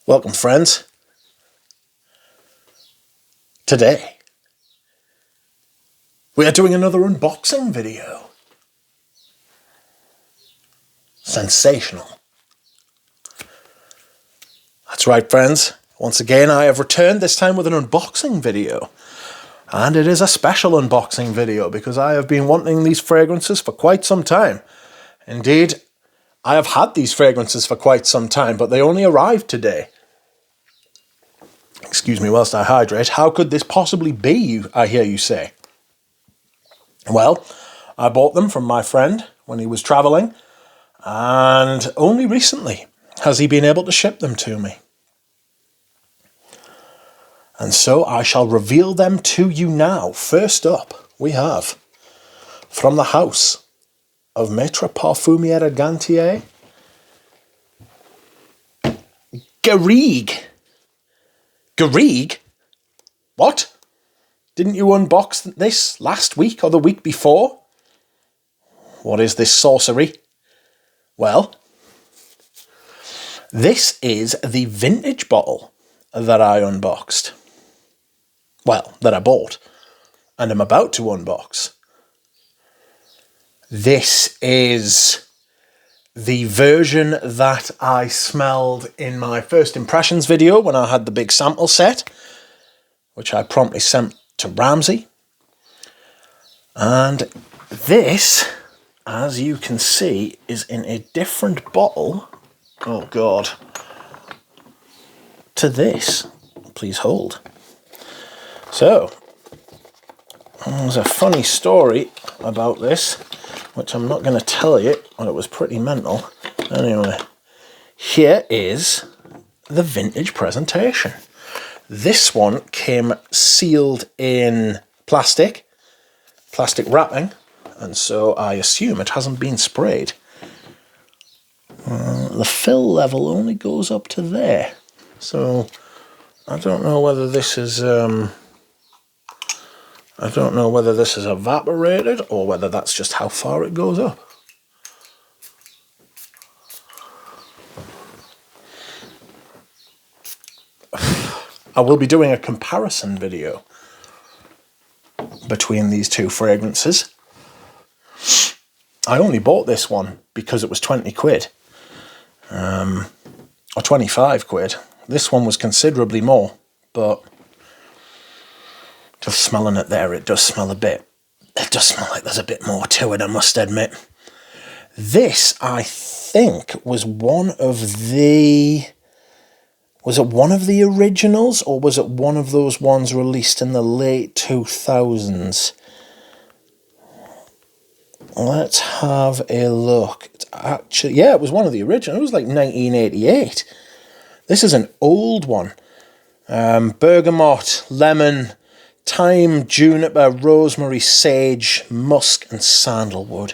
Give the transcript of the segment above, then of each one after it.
Welcome, friends. Today, we are doing another unboxing video. Sensational. That's right, friends. Once again, I have returned, this time with an unboxing video. And it is a special unboxing video because I have been wanting these fragrances for quite some time. Indeed, I have had these fragrances for quite some time, but they only arrived today. Excuse me whilst I hydrate. How could this possibly be, I hear you say? Well, I bought them from my friend when he was travelling, and only recently has he been able to ship them to me. And so I shall reveal them to you now. First up, we have, from the house of Maitre Parfumeur at Gantier, Garrigue. Garrigue? What? Didn't you unbox this last week or the week before? What is this sorcery? Well, this is the vintage bottle that I unboxed. Well, that I bought and am about to unbox. This is the version that I smelled in my first impressions video when I had the big sample set, which I promptly sent to Ramsey. And this, as you can see, is in a different bottle, oh God, to this. Please hold. So, there's a funny story about this, which I'm not going to tell you, but it was pretty mental. Anyway, here is the vintage presentation. This one came sealed in plastic wrapping, and so I assume it hasn't been sprayed. The fill level only goes up to there, so I don't know whether this is evaporated or whether that's just how far it goes up. I will be doing a comparison video between these two fragrances. I only bought this one because it was 20 quid. Or 25 quid. This one was considerably more, but just smelling it there, it does smell a bit. It does smell like there's a bit more to it, I must admit. This, I think, was one of the... Was it one of the originals, or was it one of those ones released in the late 2000s? Let's have a look. It's actually, yeah, it was one of the originals. It was like 1988. This is an old one. Bergamot, lemon, thyme, juniper, rosemary, sage, musk, and sandalwood.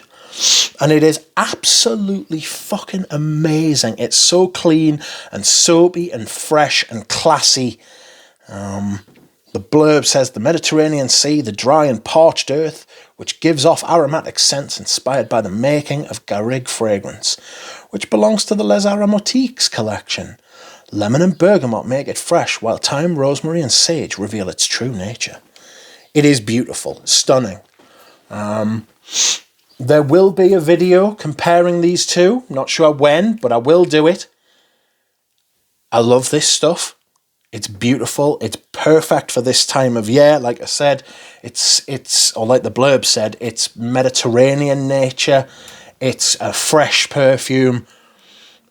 And it is absolutely fucking amazing. It's so clean and soapy and fresh and classy. The blurb says, the Mediterranean Sea, the dry and parched earth, which gives off aromatic scents inspired by the making of Garig fragrance, which belongs to the Les Aromatiques collection. Lemon and bergamot make it fresh, while thyme, rosemary, and sage reveal its true nature. It is beautiful, stunning. There will be a video comparing these two. Not sure when, but I will do it. I love this stuff. It's beautiful. It's perfect for this time of year. Like I said, or like the blurb said, it's Mediterranean nature. It's a fresh perfume.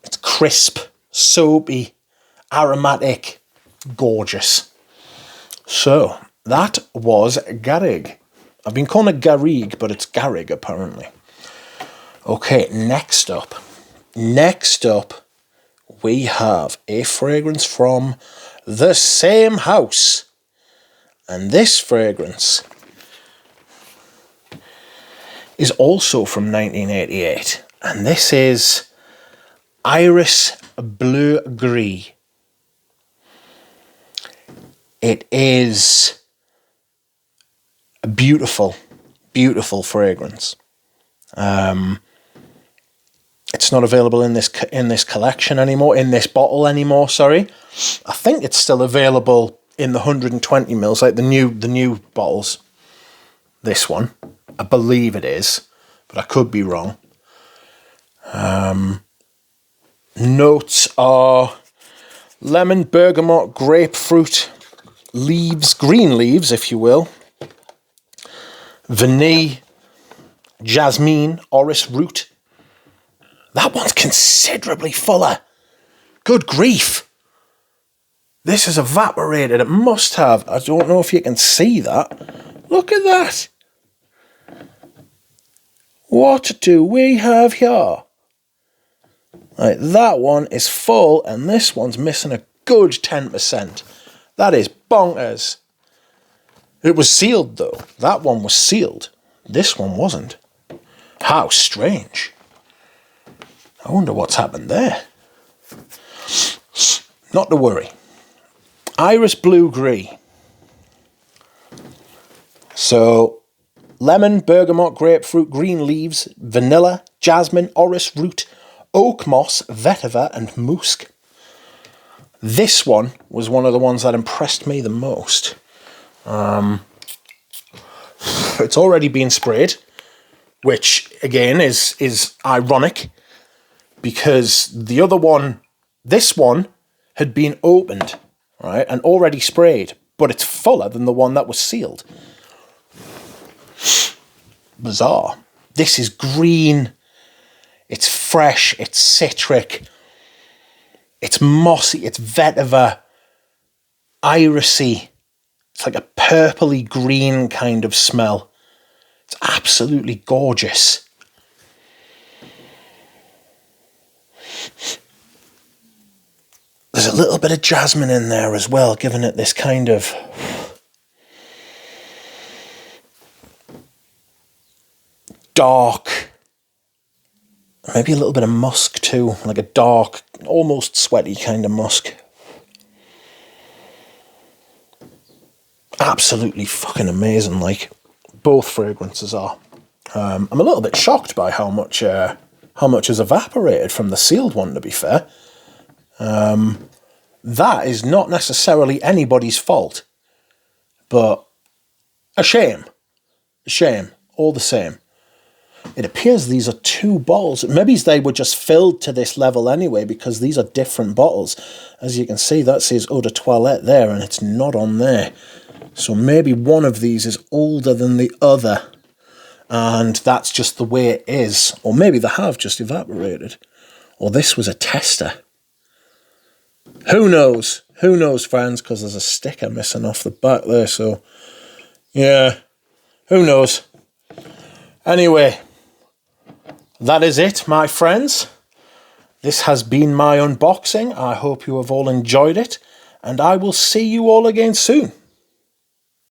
It's crisp, soapy, aromatic, gorgeous. So, that was Garig. I've been calling it Garrigue, but it's Garig, apparently. Okay, next up, we have a fragrance from the same house. And this fragrance is also from 1988. And this is Iris Bleu Gris. It is a beautiful, beautiful fragrance. It's not available in this collection anymore, in this bottle anymore, sorry. I think it's still available in the 120 mils, like the new bottles. This one, I believe it is, but I could be wrong. Notes are lemon, bergamot, grapefruit, leaves, green leaves, if you will, vanille, jasmine, orris root. That one's considerably fuller. Good grief. This is evaporated. It must have. I don't know if you can see that. Look at that. What do we have here? Right, that one is full and this one's missing a good 10%. That is bonkers. It was sealed though. That one was sealed. This one wasn't. How strange. I wonder what's happened there. Not to worry. Iris Bleu Gris. So, lemon, bergamot, grapefruit, green leaves, vanilla, jasmine, orris root, oak moss, vetiver, and musk. This one was one of the ones that impressed me the most. It's already been sprayed, which again is ironic, because the other one, this one, had been opened, right, and already sprayed, but it's fuller than the one that was sealed. Bizarre. This is green, it's fresh, it's citric, it's mossy, it's vetiver, irisy. It's like a purpley green kind of smell. It's absolutely gorgeous. There's a little bit of jasmine in there as well, giving it this kind of dark, maybe a little bit of musk too, like a dark, almost sweaty kind of musk. Absolutely fucking amazing, like, both fragrances are. I'm a little bit shocked by how much has evaporated from the sealed one, to be fair. That is not necessarily anybody's fault, but a shame, all the same. It appears these are two bottles. Maybe they were just filled to this level anyway, because these are different bottles. As you can see, that says eau de toilette there, and it's not on there. So maybe one of these is older than the other, and that's just the way it is. Or maybe they have just evaporated. Or this was a tester. Who knows? Who knows, friends, because there's a sticker missing off the back there, so yeah, who knows? Anyway, that is it, my friends. This has been my unboxing. I hope you have all enjoyed it, and I will see you all again soon.